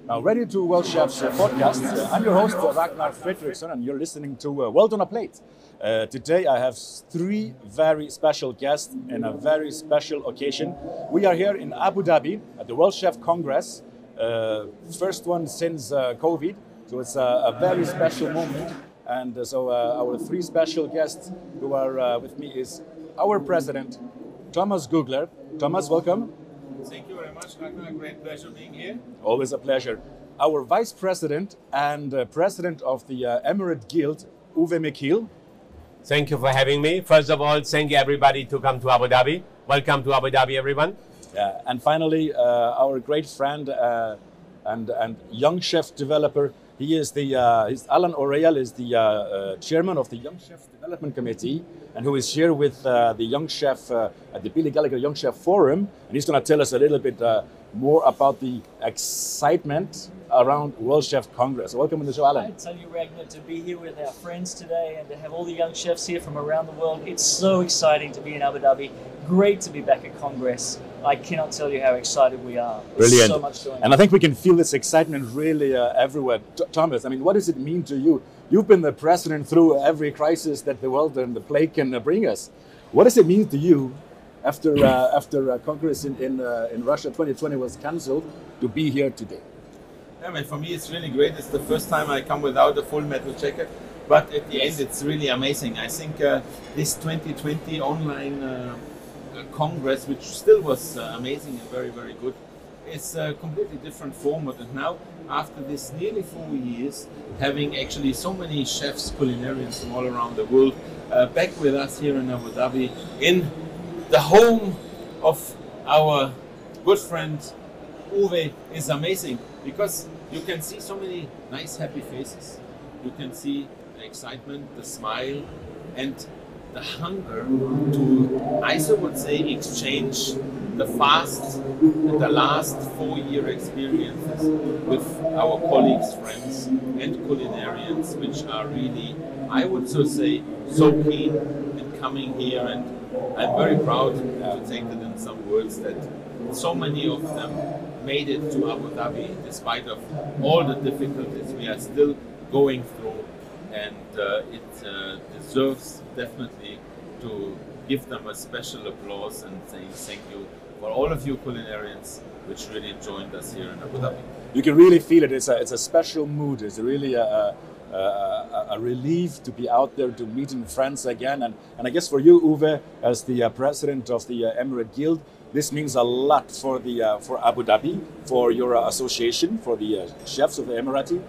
Now, ready to Worldchefs podcast. I'm your host, Ragnar Fredriksson, and you're listening to World on a Plate. Today, I have three very special guests in a very special occasion. We are here in Abu Dhabi at the World Chef Congress, first one since COVID, so it's a very special moment. And so our three special guests who are with me is our president, Thomas Gugler. Thomas, welcome. Thank you very much, Ragnar. Great pleasure being here. Always a pleasure. Our vice president and president of the Emirate Guild, Uwe Michiel. Thank you for having me. First of all, thank you everybody to come to Abu Dhabi. Welcome to Abu Dhabi, everyone. Yeah, and finally, our great friend and young chef developer. He is Alan O'Reilly is the chairman of the Young Chefs Development Committee, and who is here with the young chef at the Billy Gallagher Young Chef Forum, and he's going to tell us a little bit more about the excitement around World Chef Congress. Welcome to the show, Alan. I tell you, Ragnar, to be here with our friends today and to have all the young chefs here from around the world, it's so exciting to be in Abu Dhabi. Great to be back at Congress. I cannot tell you how excited we are. There's Brilliant. So much going on. And I think we can feel this excitement really everywhere. Thomas, I mean, what does it mean to you? You've been the president through every crisis that the world and the plague can bring us. What does it mean to you after Congress in Russia 2020 was cancelled to be here today? Yeah, man, for me it's really great. It's the first time I come without a full metal jacket, but at the end it's really amazing. I think this 2020 online Congress, which still was amazing and very, very good, is a completely different format. And now, after this nearly 4 years, having actually so many chefs, culinarians from all around the world back with us here in Abu Dhabi, in the home of our good friend Uwe, is amazing, because you can see so many nice, happy faces. You can see the excitement, the smile, and the hunger to, I would say, exchange the fast and the last 4-year experiences with our colleagues, friends, and culinarians, which are really, I would so say, so keen in coming here. And I'm very proud to take it in some words that so many of them made it to Abu Dhabi despite of all the difficulties we are still going through. And it deserves definitely to give them a special applause and saying thank you for all of you culinarians which really joined us here in Abu Dhabi. You can really feel it. It's a special mood. It's really a relief to be out there, to meeting friends again. And I guess for you, Uwe, as the president of the Emirate Guild, this means a lot for Abu Dhabi, for your association, for the chefs of the Emirati.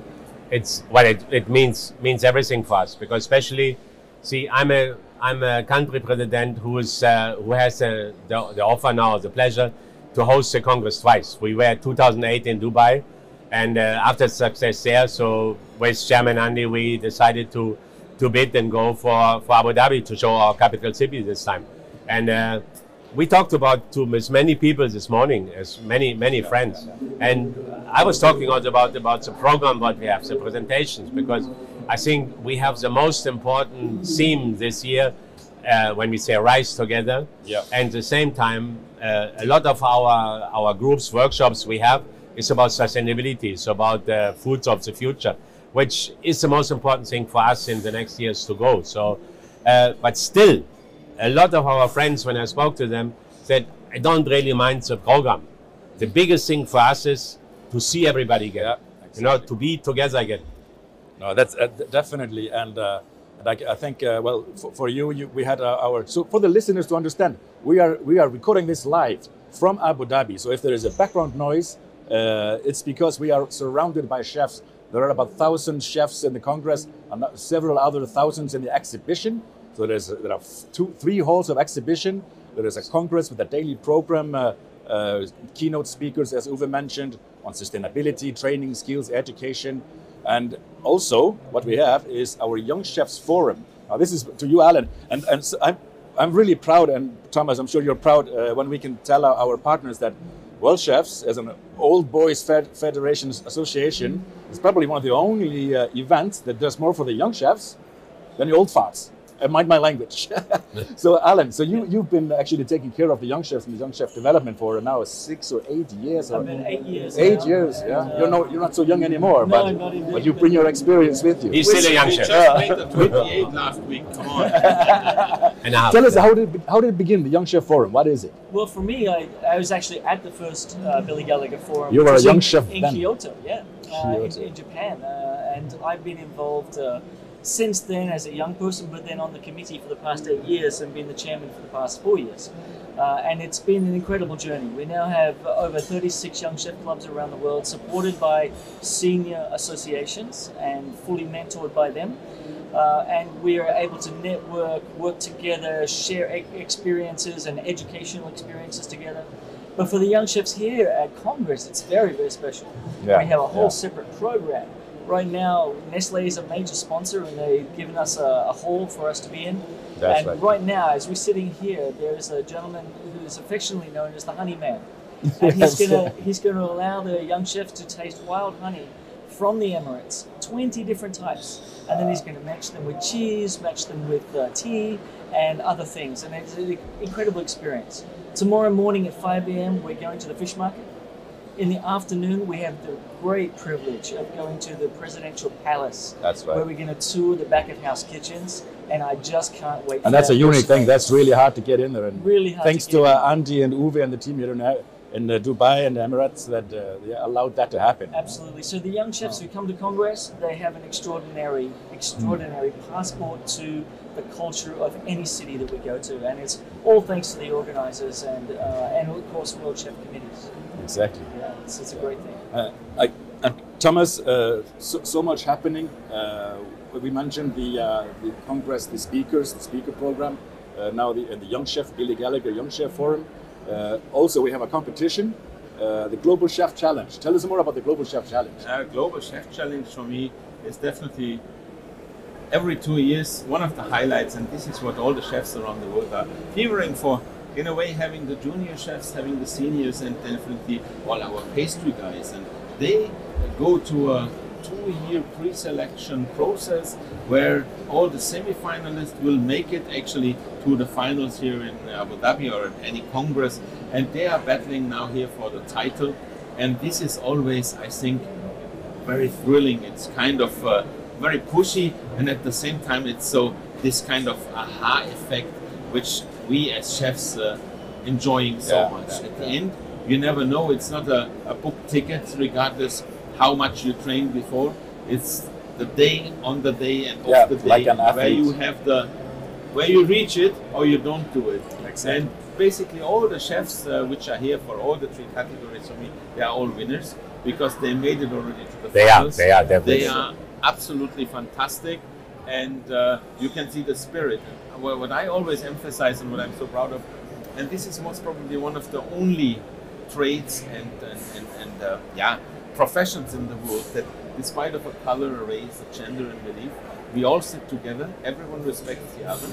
It means everything for us, because especially, see, I'm a country president who has the offer now, the pleasure to host the Congress twice. We were 2008 in Dubai, and after success there, so with Chairman Andy, we decided to bid and go for Abu Dhabi to show our capital city this time. And we talked about to as many people this morning, as many friends, and I was talking also about the program what we have, the presentations, because I think we have the most important theme this year when we say Rise Together. Yeah. And at the same time, a lot of our groups, workshops we have is about sustainability. It's about the foods of the future, which is the most important thing for us in the next years to go. So, but still, a lot of our friends, when I spoke to them, said, I don't really mind the program. The biggest thing for us is to see everybody again, exactly. To be together again. No, that's definitely, and I think well, for you, we had so for the listeners to understand, we are recording this live from Abu Dhabi. So if there is a background noise, it's because we are surrounded by chefs. There are about 1,000 chefs in the Congress and several other thousands in the exhibition. So there are 3 halls of exhibition. There is a Congress with a daily program, keynote speakers, as Uwe mentioned, on sustainability, training, skills, education. And also what we have is our Young Chefs Forum. Now this is to you, Alan. And so I'm really proud, and Thomas, I'm sure you're proud when we can tell our partners that Worldchefs, as an old boys federation association, is probably one of the only events that does more for the young chefs than the old farts. mind my language. So Alan, so you've been actually taking care of the young chefs and the young chef development for now 6 or 8 years. I've been 8 years. 8 now, years, and, yeah. You're not so young anymore, no, not indeed, but you bring your experience with you. He's still a young We chef. just made the 28 last week. Come on. And a half. Tell us how did it begin? The Young Chef Forum. What is it? Well, for me, I was actually at the first Billy Gallagher Forum. You which were a was young in, chef in then. Kyoto, yeah, Kyoto. in Japan, and I've been involved since then as a young person, but then on the committee for the past 8 years and been the chairman for the past 4 years. And it's been an incredible journey. We now have over 36 young chef clubs around the world, supported by senior associations and fully mentored by them. And we are able to network, work together, share experiences and educational experiences together. But for the young chefs here at Congress, it's very, very special. Yeah, We have a whole yeah. separate program. Right now, Nestle is a major sponsor, and they've given us a hall for us to be in. That's and right. now, as we're sitting here, there is a gentleman who is affectionately known as the Honey Man. And Yes. he's gonna allow the young chefs to taste wild honey from the Emirates, 20 different types, and then he's going to match them with cheese, match them with tea, and other things, and it's an incredible experience. Tomorrow morning at 5 a.m. we're going to the fish market. In the afternoon we have the great privilege of going to the Presidential Palace. That's right. Where we're going to tour the back of house kitchens, and I just can't wait. And that's a unique thing. That's really hard to get in there. And Really hard thanks to to get in. Andy and Uwe and the team here in Dubai and the Emirates that they allowed that to happen. Absolutely. So the young chefs who come to Congress, they have an extraordinary passport to the culture of any city that we go to, and it's all thanks to the organizers and of course World Chef committees. Exactly. Yeah, it's a great thing. And Thomas, so much happening. We mentioned the Congress, the speaker program. Now the Young Chef, Billy Gallagher Young Chef Forum. Also, we have a competition, the Global Chef Challenge. Tell us more about the Global Chef Challenge. Global Chef Challenge for me is definitely every 2 years one of the highlights, and this is what all the chefs around the world are fevering for. In a way, having the junior chefs, having the seniors, and definitely all our pastry guys, and they go to a 2-year pre-selection process where all the semi-finalists will make it actually to the finals here in Abu Dhabi or at any Congress, and they are battling now here for the title. And this is always, I think, very thrilling. It's kind of very pushy, and at the same time it's so this kind of aha effect which we as chefs enjoying so much. At the end, you never know. It's not a book ticket, regardless how much you trained before. It's the day on the day and off the day, like an where athlete. you have where you reach it or you don't do it. Exactly. And basically all the chefs which are here for all the 3 categories for me, they are all winners because they made it already to the finals. They are definitely. They are absolutely fantastic, and you can see the spirit. What I always emphasize and what I'm so proud of, and this is most probably one of the only trades and professions in the world that, despite of a color, a race, a gender, and belief, we all sit together. Everyone respects the other,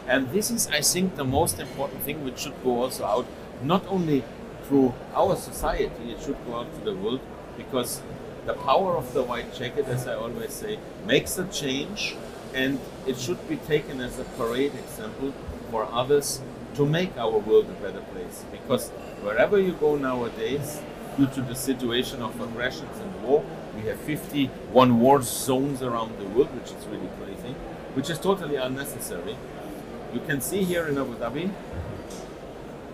and this is, I think, the most important thing, which should go also out not only through our society, it should go out to the world, because the power of the white jacket, as I always say, makes a change, and it should be taken as a parade example for others to make our world a better place. Because wherever you go nowadays, due to the situation of aggressions and war, we have 51 war zones around the world, which is really crazy, which is totally unnecessary. You can see here in Abu Dhabi,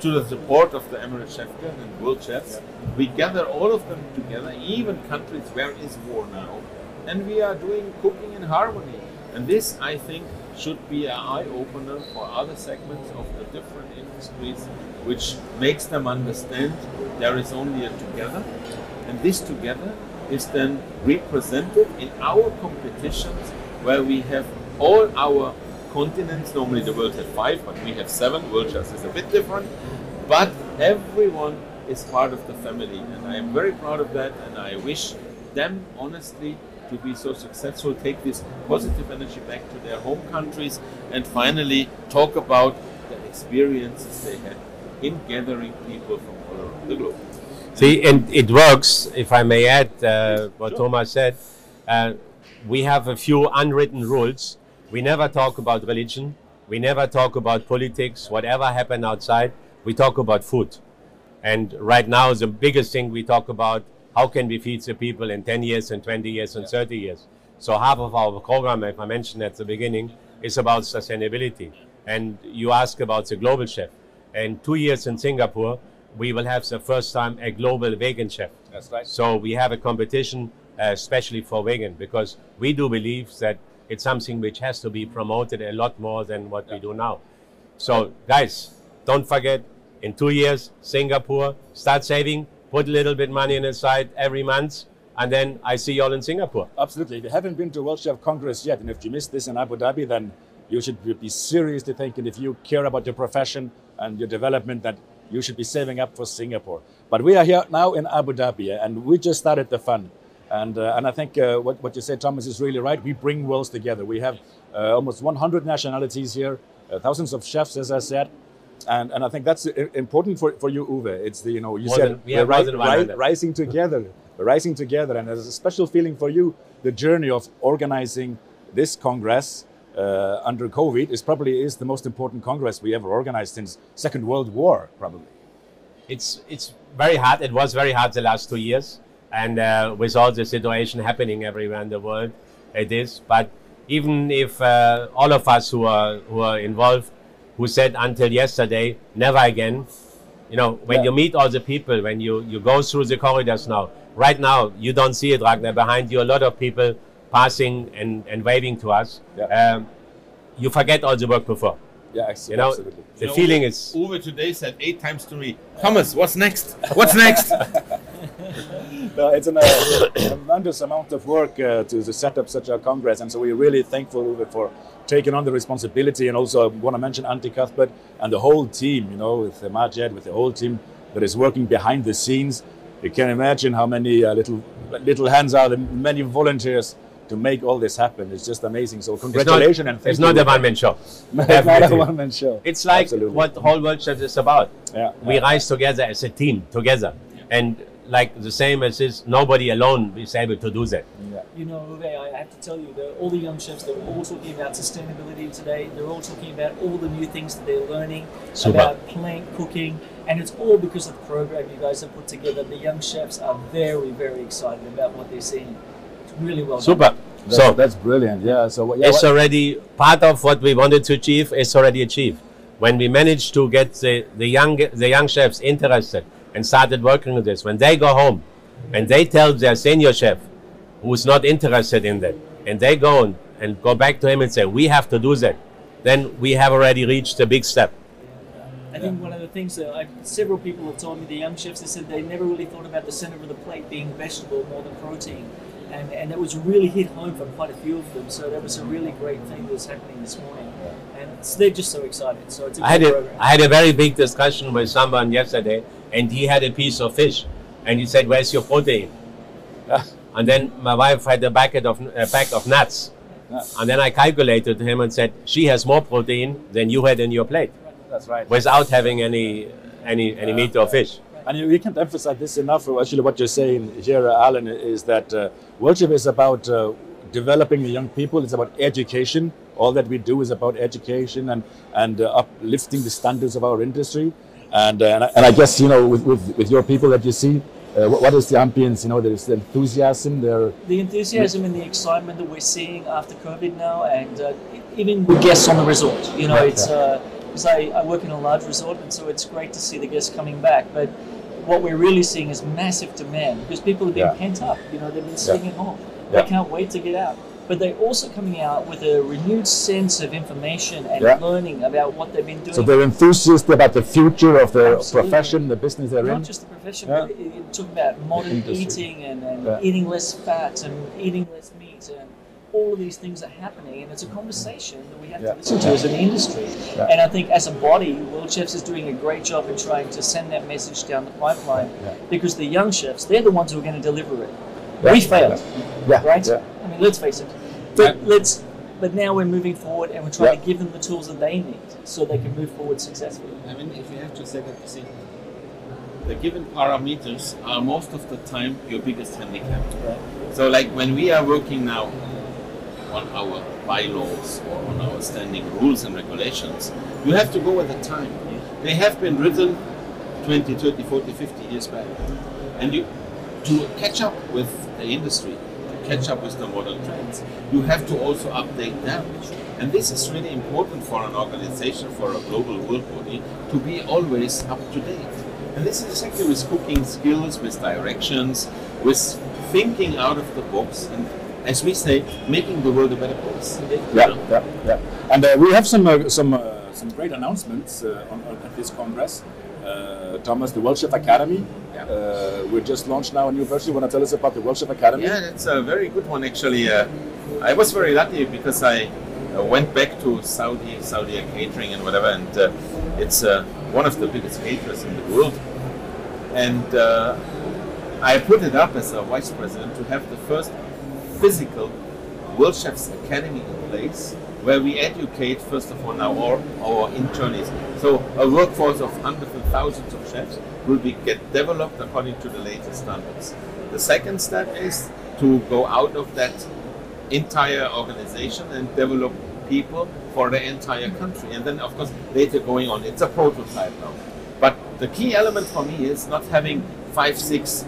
to the support of the Emirates Chef Guild and World Chefs, we gather all of them together, even countries where is war now, and we are doing cooking in harmony. And this, I think, should be an eye-opener for other segments of the different industries, which makes them understand there is only a together, and this together is then represented in our competitions, where we have all our continents. Normally the world has 5, but we have 7. Worldchefs is a bit different, but everyone is part of the family, and I am very proud of that, and I wish them honestly to be so successful, take this positive energy back to their home countries, and finally talk about the experiences they had in gathering people from all around the globe. See, and it works, if I may add what Thomas said. We have a few unwritten rules. We never talk about religion. we never talk about politics, whatever happened outside, we talk about food. And right now, the biggest thing we talk about, how can we feed the people in 10 years and 20 years and 30 years? So half of our program, if I mentioned at the beginning, is about sustainability. And you ask about the global chef. And 2 years in Singapore, we will have the first time a global vegan chef. That's right. So we have a competition, especially for vegan, because we do believe that it's something which has to be promoted a lot more than what we do now. So guys, don't forget, in 2 years, Singapore, start saving, put a little bit money in the side every month, and then I see you all in Singapore. Absolutely. If you haven't been to World Chef Congress yet, and if you missed this in Abu Dhabi, then you should be seriously thinking, if you care about your profession and your development, that you should be saving up for Singapore. But we are here now in Abu Dhabi, and we just started the fun. And I think what you said, Thomas, is really right. We bring worlds together. We have almost 100 nationalities here, thousands of chefs, as I said. And I think that's important for you, Uwe. It's the, you said we're rising together. We're rising together. And there's a special feeling for you. The journey of organizing this Congress under COVID is the most important Congress we ever organized since Second World War, probably. It's very hard. It was very hard the last 2 years. And with all the situation happening everywhere in the world, it is. But even if all of us who are involved, who said until yesterday, never again, when you meet all the people, when you go through the corridors now, right now, you don't see it, Ragnar, behind you, a lot of people passing and waving to us. Yeah. You forget all the work before. Yeah, absolutely. The feeling is... Uwe today said 8 times to me, Thomas, what's next? What's next? No, it's a tremendous amount of work to set up such a Congress. And so we're really thankful, Uwe, for taking on the responsibility. And also I want to mention Antti Cuthbert and the whole team, with Majed, with the whole team that is working behind the scenes. You can imagine how many little hands are, the many volunteers to make all this happen. It's just amazing. So congratulations and thank you. It's not a one-man show. It's not a one-man show. It's like what the whole Worldchefs is about. Yeah, we rise together as a team, together. And like the same as this, nobody alone is able to do that. Yeah. Uwe, I have to tell you, all the young chefs, they're all talking about sustainability today. They're all talking about all the new things that they're learning about plant cooking. And it's all because of the program you guys have put together. The young chefs are very, very excited about what they're seeing. It's really well done. So that's brilliant. Yeah. So it's already part of what we wanted to achieve. It's already achieved. When we managed to get the young chefs interested and started working on this, when they go home and they tell their senior chef who's not interested in that, and they go and go back to him and say, we have to do that, then we have already reached a big step. I think one of the things that several people have told me, the young chefs, they said they never really thought about the center of the plate being vegetable more than protein. And that was really hit home for quite a few of them. So that was a really great thing that was happening this morning. And so they're just so excited. So it's a great program. I had a very big discussion with someone yesterday, and he had a piece of fish. And he said, where's your protein? And then my wife had a pack of nuts. And then I calculated to him and said, she has more protein than you had in your plate. That's right. Without having any meat or fish. And we can't emphasize this enough. Actually, what you're saying here, Alan, is that Worldchef is about developing the young people. It's about education. All that we do is about education and uplifting the standards of our industry. And I guess, with your people that you see, what is the ambience? There's the enthusiasm there. The enthusiasm and the excitement that we're seeing after COVID now, and even with guests on the resort. Because I work in a large resort, and so it's great to see the guests coming back. But what we're really seeing is massive demand, because people have been pent up. They've been sitting at home. They can't wait to get out. But they're also coming out with a renewed sense of information and learning about what they've been doing. So they're enthusiastic about the future of the profession, the business they're in. Not just the profession, but it talk about modern eating and eating less fat and eating less meat, and all of these things are happening, and it's a conversation that we have to listen to as an industry. And I think as a body, Worldchefs is doing a great job in trying to send that message down the pipeline, because the young chefs, they're the ones who are going to deliver it. We failed, right? Yeah. I mean, let's face it. But now we're moving forward, and we're trying to give them the tools that they need so they can move forward successfully. I mean, if you have to say that, see, the given parameters are most of the time your biggest handicap. Right. So like when we are working now, on our bylaws or on our standing rules and regulations. You have to go with the time. They have been written 20, 30, 40, 50 years back. And to catch up with the industry, to catch up with the modern trends, you have to also update them. And this is really important for an organization, for a global world body, to be always up to date. And this is exactly with cooking skills, with directions, with thinking out of the box, and as we say, making the world a better place. Yeah. And we have some great announcements at this Congress. Thomas, the Worldchef Academy. We just launched now a new version. You want to tell us about the Worldchef Academy? Yeah, that's a very good one actually. I was very lucky because I went back to Saudi catering and whatever, and it's one of the biggest caterers in the world. And I put it up as a vice president to have the first physical Worldchefs Academy in place, where we educate, first of all, now our internees. So a workforce of hundreds and thousands of chefs will get developed according to the latest standards. The second step is to go out of that entire organization and develop people for the entire country. And then, of course, later going on, it's a prototype now. But the key element for me is not having 5, 6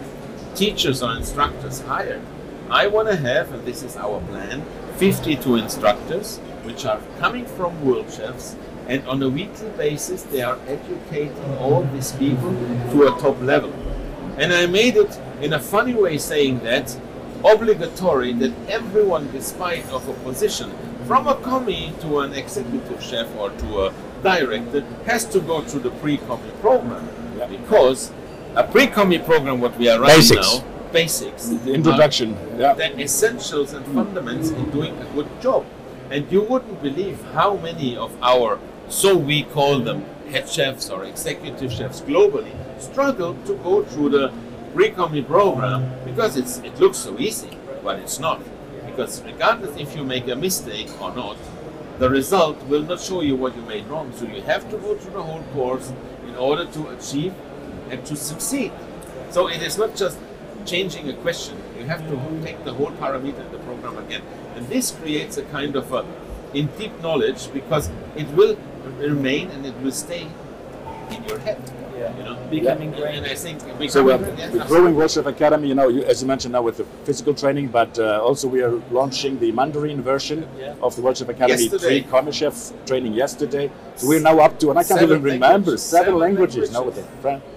teachers or instructors hired. I want to have, and this is our plan, 52 instructors, which are coming from Worldchefs, and on a weekly basis they are educating all these people to a top level. And I made it in a funny way, saying that obligatory that everyone, despite of a position, from a commie to an executive chef or to a director, has to go through the pre-commie program. Because a pre-commie program, what we are running now, basics, the introduction, the essentials and fundamentals in doing a good job. And you wouldn't believe how many of our, so we call them head chefs or executive chefs globally, struggle to go through the pre-commie program because it looks so easy, but it's not. Because regardless if you make a mistake or not, the result will not show you what you made wrong. So you have to go through the whole course in order to achieve and to succeed. So it is not just changing a question. You have to take the whole parameter in the program again. And this creates a kind of in deep knowledge, because it will remain and it will stay in your head. You know, becoming great. And I think so we're growing Worldchef Academy, you know, as you mentioned now with the physical training, but also we are launching the Mandarin version of the Worldchef Academy. 3 commie chef training yesterday. So we're now up to, and I can't even remember, 7 languages now, with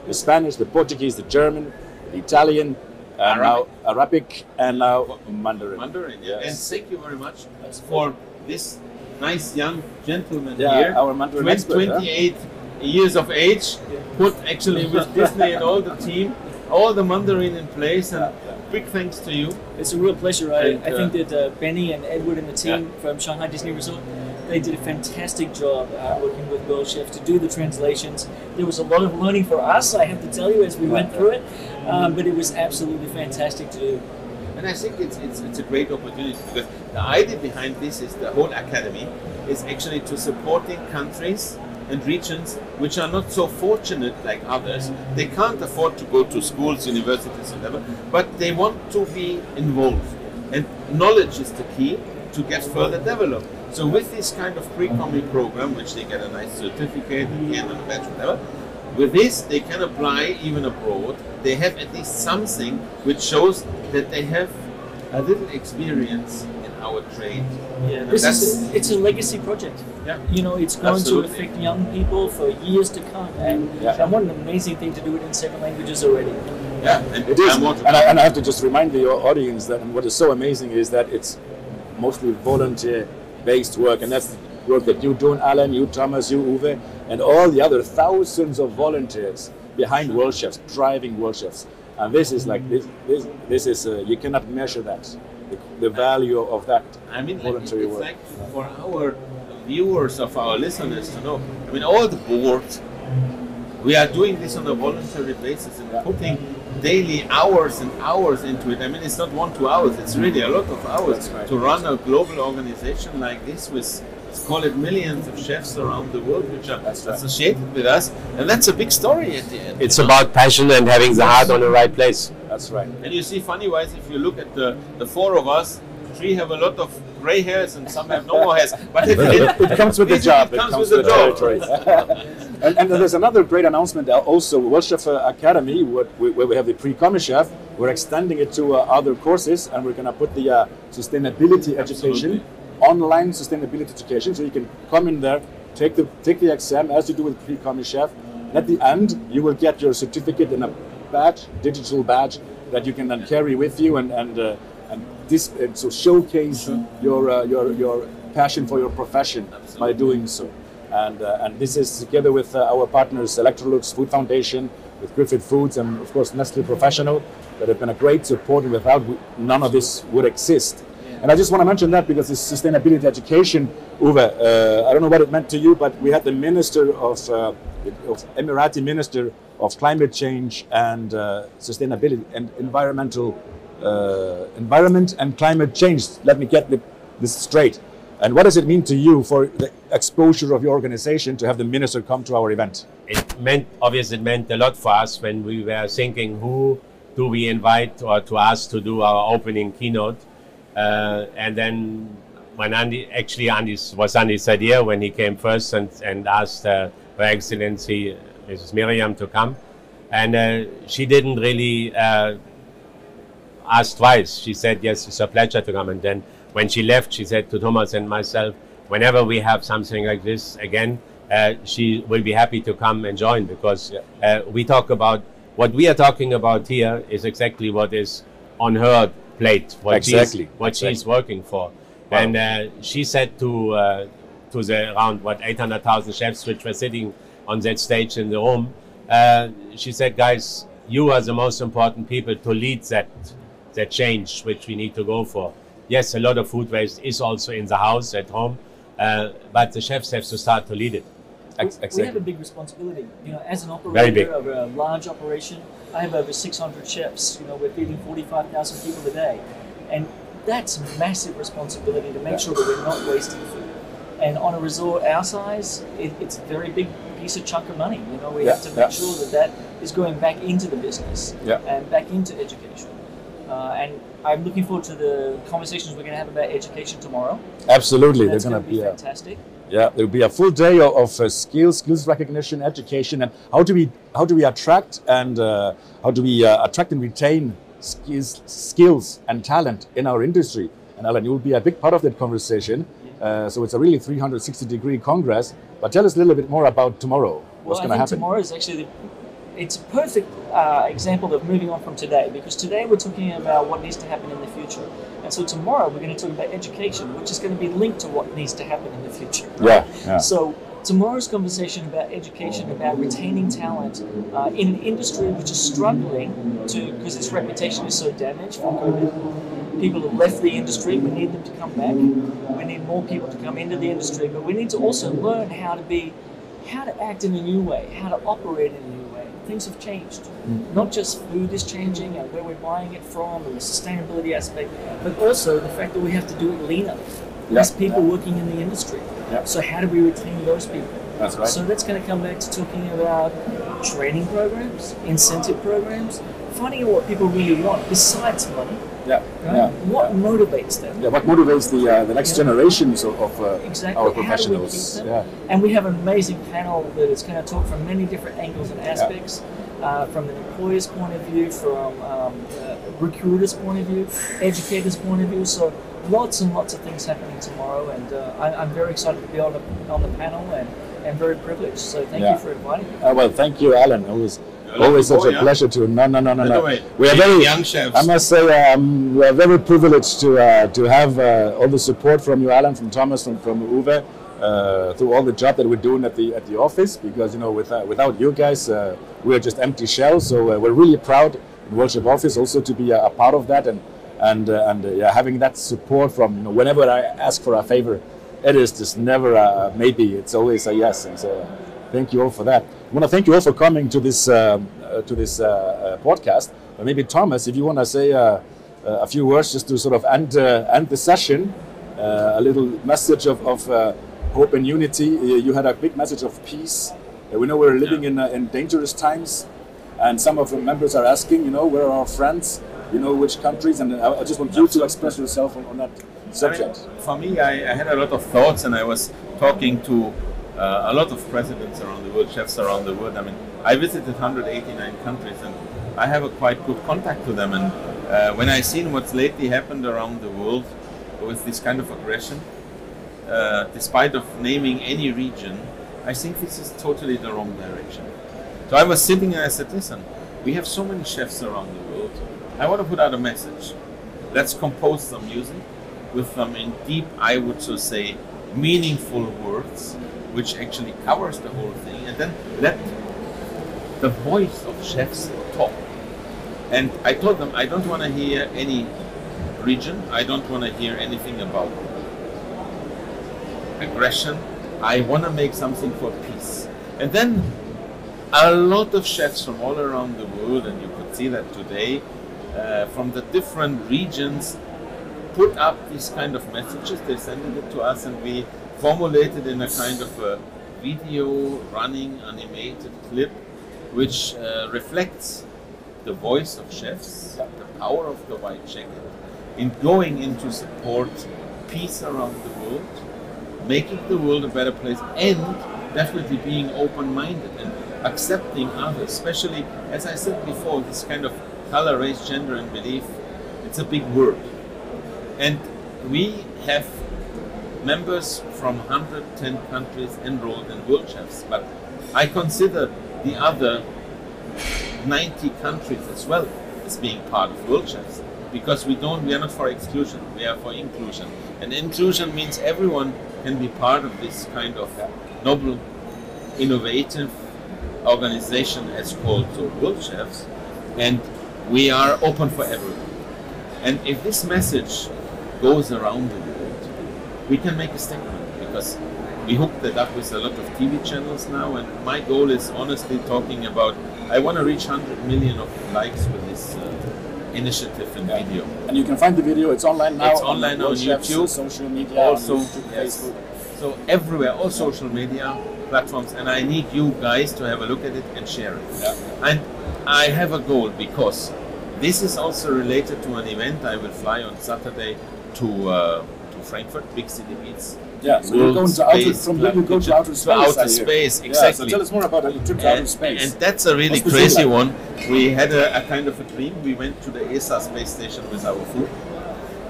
the Spanish, the Portuguese, the German, the Italian, now Arabic, and now Mandarin. And thank you very much for this nice young gentleman here, here, our Mandarin expert, 28 years of age, put actually with Disney and all the team, all the Mandarin in place, and big thanks to you. It's a real pleasure. I think that Benny and Edward and the team from Shanghai Disney Resort, they did a fantastic job working with Worldchefs to do the translations. There was a lot of learning for us, I have to tell you, as we went through it, but it was absolutely fantastic to do. And I think it's a great opportunity, because the idea behind this is the whole academy is actually to supporting countries and regions which are not so fortunate like others. They can't afford to go to schools, universities, whatever, but they want to be involved. And knowledge is the key to get further developed. So with this kind of pre-commie program, which they get a nice certificate at the end of the batch, whatever, with this they can apply even abroad. They have at least something which shows that they have a little experience in our trade. Yeah, it's a legacy project. Yeah, you know, it's going to affect young people for years to come, and what an amazing thing to do it in 7 languages already. Yeah, and it is. And I have to just remind the audience that what is so amazing is that it's mostly volunteer-based work, and that's the work that you do, Alan, you, Thomas, you, Uwe, and all the other thousands of volunteers behind Worldchefs, driving Worldchefs. And this is like this is you cannot measure that, the value of that voluntary work. Like for our viewers, of our listeners to know, I mean, all the boards, we are doing this on a voluntary basis and putting daily hours and hours into it. I mean, it's not 1-2 hours, it's really a lot of hours to run a global organization like this with, let's call it, millions of chefs around the world which are associated with us, and that's a big story at the end. It's about passion and having the heart on the right place. That's right. And you see, funny wise, if you look at the 4 of us, three have a lot of gray hairs and some have no more hairs. But it comes with the job. It comes with the territory. And there's another great announcement also. Worldchef Academy, where we have the pre-commis chef, we're extending it to other courses, and we're going to put the sustainability education, online sustainability education. So you can come in there, take the exam as you do with pre-commis chef. And at the end, you will get your certificate in a badge, digital badge, that you can then carry with you and so showcase your passion for your profession by doing so. And this is together with our partners Electrolux, Food Foundation, with Griffith Foods, and of course Nestle Professional, that have been a great support, and without none of this would exist. Yeah. And I just want to mention that because it's sustainability education, Uwe, I don't know what it meant to you, but we had the Minister of Emirati Minister of Climate Change and Sustainability and Environment and Climate Change. Let me get this straight. And what does it mean to you for the exposure of your organization to have the minister come to our event? It meant a lot for us when we were thinking who do we invite or to ask to do our opening keynote. And then when was Andy's idea when he came first and asked Her Excellency Mrs. Miriam to come. And she didn't really ask twice. She said, yes, it's a pleasure to come. And then when she left, she said to Thomas and myself, whenever we have something like this again, she will be happy to come and join, because we talk about what we are talking about here is exactly what is on her plate, what she's working for. Wow. And she said to the around 800,000 chefs which were sitting on that stage in the room, she said, guys, you are the most important people to lead that change which we need to go for. Yes, a lot of food waste is also in the house at home, but the chefs have to start to lead it. Exactly. We have a big responsibility. As an operator of a large operation, I have over 600 chefs. We're feeding 45,000 people a day, and that's massive responsibility to make sure that we're not wasting food. And on a resort our size, it's a very big piece of chunk of money. We have to make sure that is going back into the business and back into education. And I'm looking forward to the conversations we're going to have about education tomorrow. Absolutely, they're going to be fantastic. There'll be a full day of skills recognition, education, and how do we attract and retain skills and talent in our industry. And Alan, you will be a big part of that conversation. So it's a really 360-degree congress. But tell us a little bit more about tomorrow. What's going to happen? Tomorrow is actually it's a perfect example of moving on from today, because today we're talking about what needs to happen in the future. And so tomorrow we're going to talk about education, which is going to be linked to what needs to happen in the future. Right? Yeah. So tomorrow's conversation about education, about retaining talent in an industry which is struggling because its reputation is so damaged from COVID. People have left the industry. We need them to come back. We need more people to come into the industry, but we need to also learn how to act in a new way, how to operate in a new way. Things have changed. Not just food is changing and where we're buying it from and the sustainability aspect, but also the fact that we have to do it leaner. Less people working in the industry. So how do we retain those people? That's right. So that's going to come back to talking about training programs, incentive programs, finding out what people really want besides money. What motivates them? What motivates the next generations of our professionals? How do we keep them? And we have an amazing panel that is going to talk from many different angles and aspects, from the employer's point of view, from recruiter's point of view, educator's point of view. So lots and lots of things happening tomorrow, and I'm very excited to be on the panel and very privileged. So thank you for inviting me. Well, thank you, Alan. Always such a pleasure to. No. We are very young chefs. I must say, we are very privileged to have all the support from you, Alan, from Thomas, and from Uwe, through all the job that we're doing at the office. Because without you guys, we are just empty shells. So we're really proud in Worldchef office also to be a part of that, and having that support from whenever I ask for a favor, it is just never a maybe. It's always a yes. And so thank you all for that. I want to thank you all for coming to this podcast. But maybe Thomas, if you want to say a few words just to sort of end the session, a little message of hope and unity. You had a big message of peace. We know we're living in dangerous times, And some of the members are asking, where are our friends? Which countries? And I just want you to express yourself on that subject. I mean, for me, I had a lot of thoughts, and I was talking to a lot of presidents around the world, chefs around the world. I mean, I visited 189 countries, and I have a quite good contact with them. And when I seen what's lately happened around the world with this kind of aggression, despite of naming any region, I think this is totally the wrong direction. So I was sitting and I said, listen, we have so many chefs around the world. I want to put out a message. Let's compose some music with them in deep, I would so say, meaningful words, which actually covers the whole thing, and then let the voice of chefs talk. And I told them, I don't want to hear any region. I don't want to hear anything about aggression. I want to make something for peace. And then a lot of chefs from all around the world, and you could see that today, from the different regions, put up these kind of messages. They sent it to us, and we formulated in a kind of a video running animated clip, which reflects the voice of chefs, the power of the white jacket, in going into support peace around the world, making the world a better place, and definitely being open-minded and accepting others, especially, as I said before, this kind of color, race, gender, and belief, it's a big word. And we have members from 110 countries enrolled in Worldchefs, but I consider the other 90 countries as well as being part of Worldchefs, because we are not for exclusion, we are for inclusion. And inclusion means everyone can be part of this kind of noble, innovative organization as called Worldchefs, and we are open for everyone. And if this message goes around the world, we can make a statement, because we hooked it up with a lot of TV channels now, and my goal is honestly talking about, I want to reach 100 million of likes with this initiative and video. And you can find the video, it's online now. It's online on YouTube, social media, also YouTube, yes. Facebook. So everywhere, all social media platforms, and I need you guys to have a look at it and share it. Yeah. And I have a goal, because this is also related to an event. I will fly on Saturday to Frankfurt, Big City Meets. Yeah, so you're going to outer, from there you go to outer space. To outer space, exactly. Yeah, so tell us more about your trip to outer space. And that's a really crazy one. We had a kind of a dream. We went to the ESA space station with our food,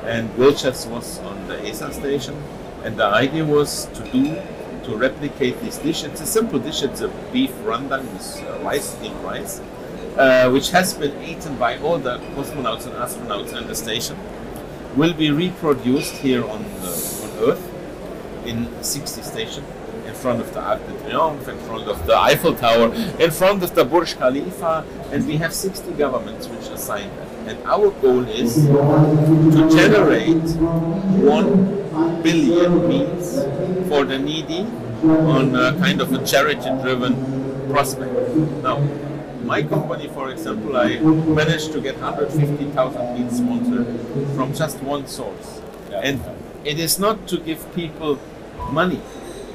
and Worldchefs was on the ESA station, and the idea was to replicate this dish. It's a simple dish. It's a beef rendang with steamed rice, which has been eaten by all the cosmonauts and astronauts in the station. Will be reproduced here on Earth in 60 stations, in front of the Arc de Triomphe, in front of the Eiffel Tower, in front of the Burj Khalifa, and we have 60 governments which assign that. And our goal is to generate 1 billion meals for the needy on a kind of a charity-driven prospect. Now, my company, for example, I managed to get 150,000 meals sponsored from just one source. And it is not to give people money.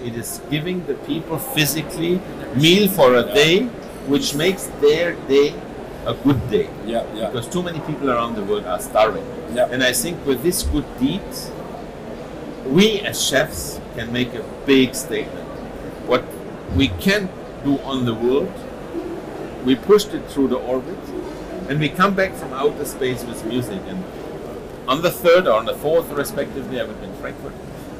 It is giving the people physically meal for a day, which makes their day a good day. Because too many people around the world are starving. And I think with this good deed, we as chefs can make a big statement. What we can do on the world, we pushed it through the orbit, and we come back from outer space with music. And on the 3rd or on the 4th, respectively, I will be in Frankfurt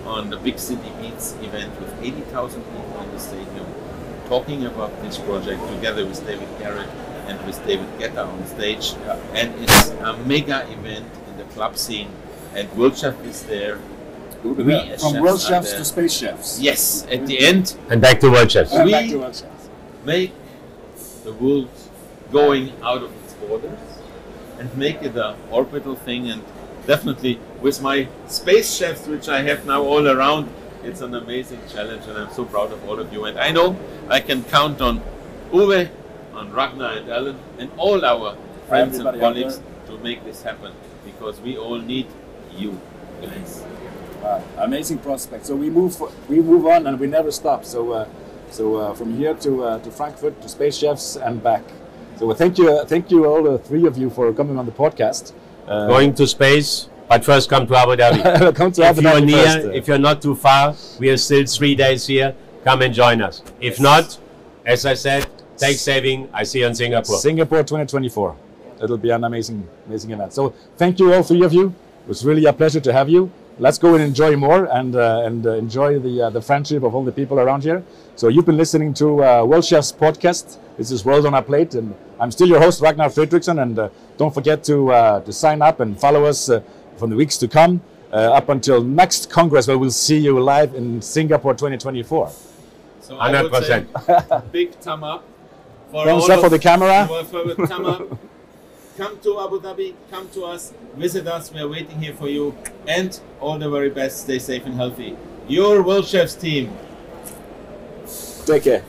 on the Big City Meets event with 80,000 people in the stadium, talking about this project together with David Garrett and with David Guetta on stage. And it's a mega event in the club scene, and Worldchef is there. From Worldchefs to Space Chefs. Yes, at the end. And back to Worldchefs. We make the world going out of its borders and make it an orbital thing. And definitely with my space chefs, which I have now all around, it's an amazing challenge, and I'm so proud of all of you. And I know I can count on Uwe, on Ragnar and Alan, and all our friends and colleagues to make this happen, because we all need you guys. Wow, amazing prospect. So we move on, and we never stop. So from here to Frankfurt to Space Chefs and back. So thank you all the three of you for coming on the podcast. Going to space, but first come to Abu Dhabi. Come to If Abu you're Dhabi near, first, if you're not too far, we are still 3 days here. Come and join us. If not, as I said, take saving. I see you in Singapore. Singapore 2024. It'll be an amazing event. So thank you all three of you. It was really a pleasure to have you. Let's go and enjoy more and enjoy the friendship of all the people around here. So you've been listening to Worldchefs podcast. This is World on a Plate, and I'm still your host, Ragnar Fredriksson. And don't forget to sign up and follow us for the weeks to come up until next Congress, where we'll see you live in Singapore 2024. So 100%. I would say big thumb up for Thumbs up for the camera. Thumb up. Come to Abu Dhabi, come to us, visit us, we are waiting here for you, and all the very best, stay safe and healthy. Your Worldchefs team. Take care.